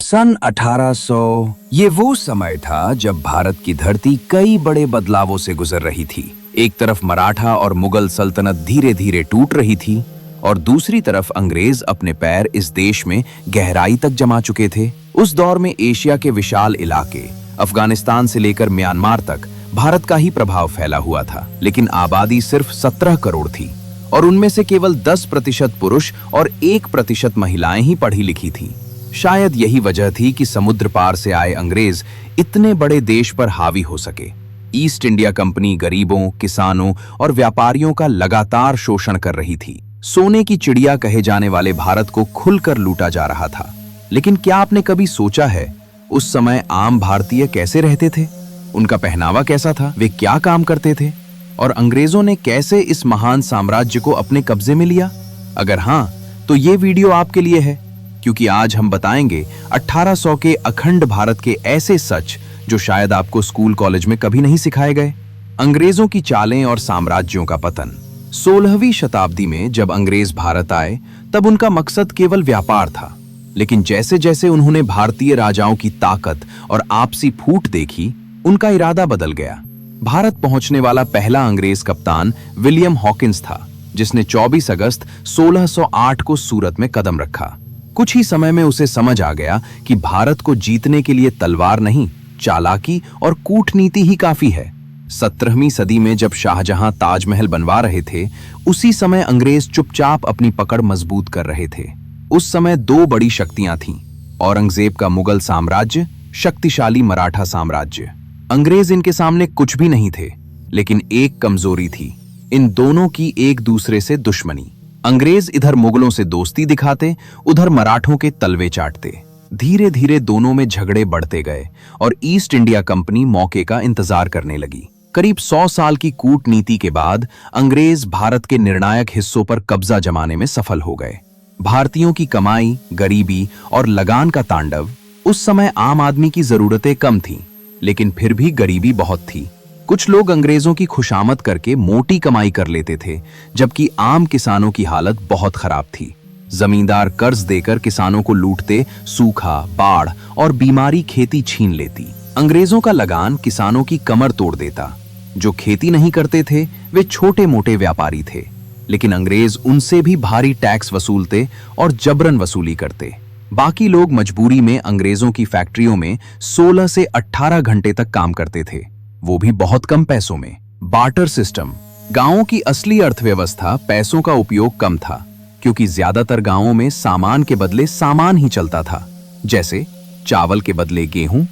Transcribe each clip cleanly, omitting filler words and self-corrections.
सन 1800 ये वो समय था जब भारत की धरती कई बड़े बदलावों से गुजर रही थी। एक तरफ मराठा और मुगल सल्तनत धीरे धीरे टूट रही थी और दूसरी तरफ अंग्रेज अपने पैर इस देश में गहराई तक जमा चुके थे। उस दौर में एशिया के विशाल इलाके अफगानिस्तान से लेकर म्यांमार तक भारत का ही प्रभाव फैला हुआ था, लेकिन आबादी सिर्फ 17 करोड़ थी और उनमें से केवल 10% पुरुष और 1% महिलाएं ही पढ़ी लिखी थी। शायद यही वजह थी कि समुद्र पार से आए अंग्रेज इतने बड़े देश पर हावी हो सके। ईस्ट इंडिया कंपनी गरीबों, किसानों और व्यापारियों का लगातार शोषण कर रही थी। सोने की चिड़िया कहे जाने वाले भारत को खुलकर लूटा जा रहा था। लेकिन क्या आपने कभी सोचा है उस समय आम भारतीय कैसे रहते थे? उनका पहनावा कैसा था? वे क्या काम करते थे? और अंग्रेजों ने कैसे इस महान साम्राज्य को अपने कब्जे में लिया? अगर हाँ, तो ये वीडियो आपके लिए है, क्योंकि आज हम बताएंगे 1800 के अखंड भारत के ऐसे सच जो शायद आपको स्कूल कॉलेज में कभी नहीं सिखाए गए। अंग्रेजों की चालें और साम्राज्यों का पतन। 16वीं शताब्दी में जब अंग्रेज भारत आए तब उनका मकसद केवल व्यापार था, लेकिन जैसे जैसे उन्होंने भारतीय राजाओं की ताकत और आपसी फूट देखी, उनका इरादा बदल गया। भारत पहुंचने वाला पहला अंग्रेज कप्तान विलियम हॉकिंस था, जिसने 24 अगस्त 1608 को सूरत में कदम रखा। कुछ ही समय में उसे समझ आ गया कि भारत को जीतने के लिए तलवार नहीं, चालाकी और कूटनीति ही काफी है। 17वीं सदी में जब शाहजहां ताजमहल बनवा रहे थे, उसी समय अंग्रेज चुपचाप अपनी पकड़ मजबूत कर रहे थे। उस समय दो बड़ी शक्तियां थीं, औरंगजेब का मुगल साम्राज्य, शक्तिशाली मराठा साम्राज्य। अंग्रेज इनके सामने कुछ भी नहीं थे, लेकिन एक कमजोरी थी, इन दोनों की एक दूसरे से दुश्मनी। अंग्रेज इधर मुगलों से दोस्ती दिखाते, उधर मराठों के तलवे चाटते। धीरे धीरे दोनों में झगड़े बढ़ते गए और ईस्ट इंडिया कंपनी मौके का इंतजार करने लगी। करीब 100 साल की कूटनीति के बाद अंग्रेज भारत के निर्णायक हिस्सों पर कब्जा जमाने में सफल हो गए। भारतीयों की कमाई, गरीबी और लगान का तांडव। उस समय आम आदमी की जरूरतें कम थीं, लेकिन फिर भी गरीबी बहुत थी। कुछ लोग अंग्रेजों की खुशामद करके मोटी कमाई कर लेते थे, जबकि आम किसानों की हालत बहुत खराब थी। जमींदार कर्ज देकर किसानों को लूटते, सूखा, बाढ़ और बीमारी खेती छीन लेती। अंग्रेजों का लगान किसानों की कमर तोड़ देता। जो खेती नहीं करते थे वे छोटे मोटे व्यापारी थे, लेकिन अंग्रेज उनसे भी भारी टैक्स वसूलते और जबरन वसूली करते। बाकी लोग मजबूरी में अंग्रेजों की फैक्ट्रियों में 16 से 18 घंटे तक काम करते थे, वो भी बहुत कम पैसों में। Barter system. गांवों की असली अर्थव्यवस्था पैसों का उपयोग कम था, क्योंकि ज्यादातर गांवों में सामान के बदले सामान ही चलता था। जैसे चावल के बदले गेहूं,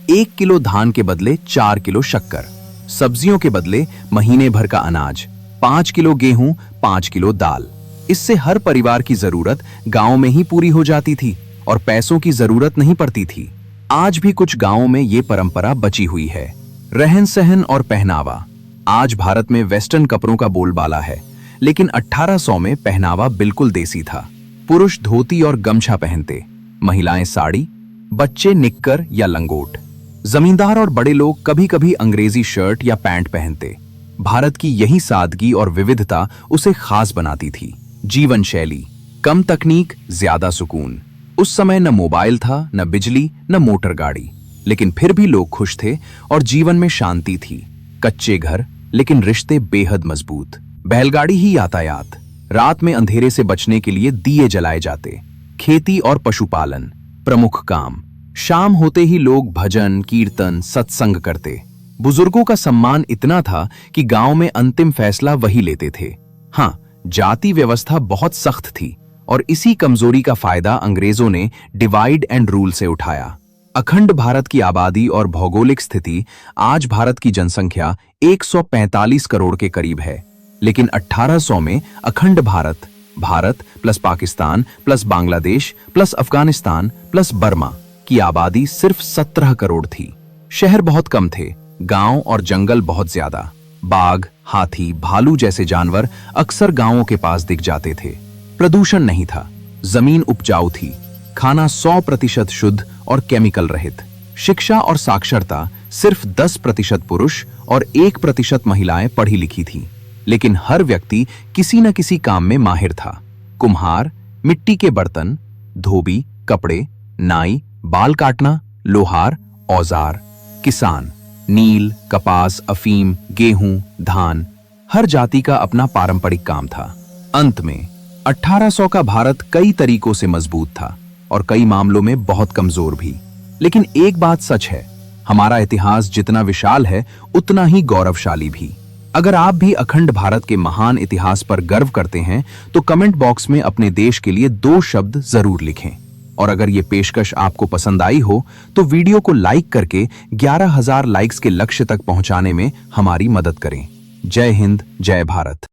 1 किलो धान के बदले 4 किलो शक्कर, सब्जियों के बदले महीने भर का अनाज, 5 किलो गेहूं, 5 किलो दाल। इससे हर परिवार की जरूरत गांव में ही पूरी हो जाती थी और पैसों की जरूरत नहीं पड़ती थी। आज भी कुछ गांवों में ये परंपरा बची हुई है। रहन सहन और पहनावा। आज भारत में वेस्टर्न कपड़ों का बोलबाला है, लेकिन 1800 में पहनावा बिल्कुल देसी था। पुरुष धोती और गमछा पहनते, महिलाएं साड़ी, बच्चे निक्कर या लंगोट। जमींदार और बड़े लोग कभी कभी अंग्रेजी शर्ट या पैंट पहनते। भारत की यही सादगी और विविधता उसे खास बनाती थी। जीवन शैली। कम तकनीक, ज्यादा सुकून। उस समय न मोबाइल था, न बिजली, न मोटर गाड़ी, लेकिन फिर भी लोग खुश थे और जीवन में शांति थी। कच्चे घर, लेकिन रिश्ते बेहद मजबूत। बैलगाड़ी ही यातायात। रात में अंधेरे से बचने के लिए दिए जलाए जाते। खेती और पशुपालन प्रमुख काम। शाम होते ही लोग भजन, कीर्तन, सत्संग करते। बुजुर्गों का सम्मान इतना था कि गांव में अंतिम फैसला वही लेते थे। हाँ, जाति व्यवस्था बहुत सख्त थी और इसी कमजोरी का फायदा अंग्रेजों ने डिवाइड एंड रूल से उठाया। अखंड भारत की आबादी और भौगोलिक स्थिति। आज भारत की जनसंख्या 145 करोड़ के करीब है, लेकिन 1800 में अखंड Bharat, Bharat plus Pakistan plus Bangladesh plus Afghanistan plus Burma की आबादी सिर्फ 17 करोड़ थी। शहर बहुत कम थे, गांव और जंगल बहुत ज्यादा। बाघ, हाथी, भालू जैसे जानवर अक्सर गांवों के पास दिख जाते थे। प्रदूषण नहीं था, जमीन उपजाऊ थी, खाना 100% शुद्ध और केमिकल रहित। शिक्षा और साक्षरता। सिर्फ 10% पुरुष और 1% महिलाएं पढ़ी लिखी थीं, लेकिन हर व्यक्ति किसी न किसी काम में माहिर था। कुम्हार, मिट्टी के बर्तन, धोबी, कपड़े, नाई, बाल काटना, लोहार, औजार, किसान, नील, कपास, अफीम, गेहूं, धान, हर जाति का अपना पारंपरिक काम था। अंत में 1800 का भारत कई तरीकों से मजबूत था और कई मामलों में बहुत कमजोर भी। लेकिन एक बात सच है, हमारा इतिहास जितना विशाल है उतना ही गौरवशाली भी। अगर आप भी अखंड भारत के महान इतिहास पर गर्व करते हैं तो कमेंट बॉक्स में अपने देश के लिए 2 शब्द जरूर लिखें। और अगर ये पेशकश आपको पसंद आई हो तो वीडियो को लाइक करके 11,000 लाइक्स के लक्ष्य तक पहुंचाने में हमारी मदद करें। जय हिंद, जय भारत।